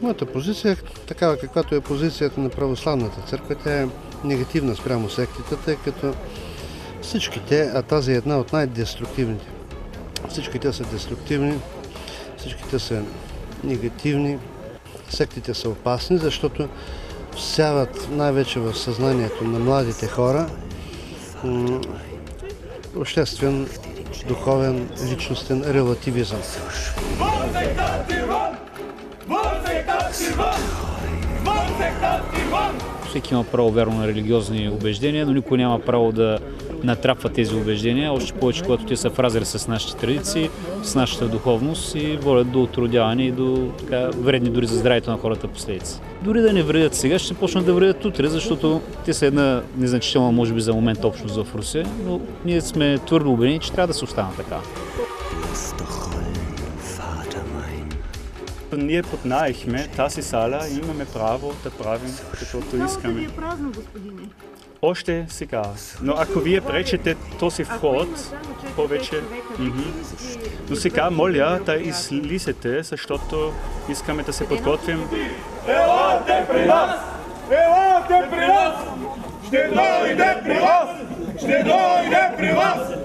Моята позиция е такава, каквато е позицията на православната църква. Тя е негативна спрямо сектите, тъй като всичките, а тази е една от най-деструктивните. Всичките са деструктивни, всичките са негативни. Сектите са опасни, защото всяват най-вече в съзнанието на младите хора обществен, духовен, личностен релативизъм. Всеки има право вярно на религиозни убеждения, но никой няма право да натрапва тези убеждения, още повече, когато те са в разрез с нашите традиции, с нашата духовност и водят до отродяване и до вредни дори за здравето на хората последици. Дори да не вредят сега, ще почнат да вредят утре, защото те са една незначителна, може би за момент, общност в Русия, но ние сме твърдо убедени, че трябва да се остана така. Ние поднаехме тази сала и имаме право да правим каквото искаме. Ви е празно, господине. Още сега. Но ако вие пречете този вход, повече... Но сега моля да излизате, защото искаме да се подготвим. Елате при нас! Елате при нас! Ще дойде при вас! Ще дойде при вас!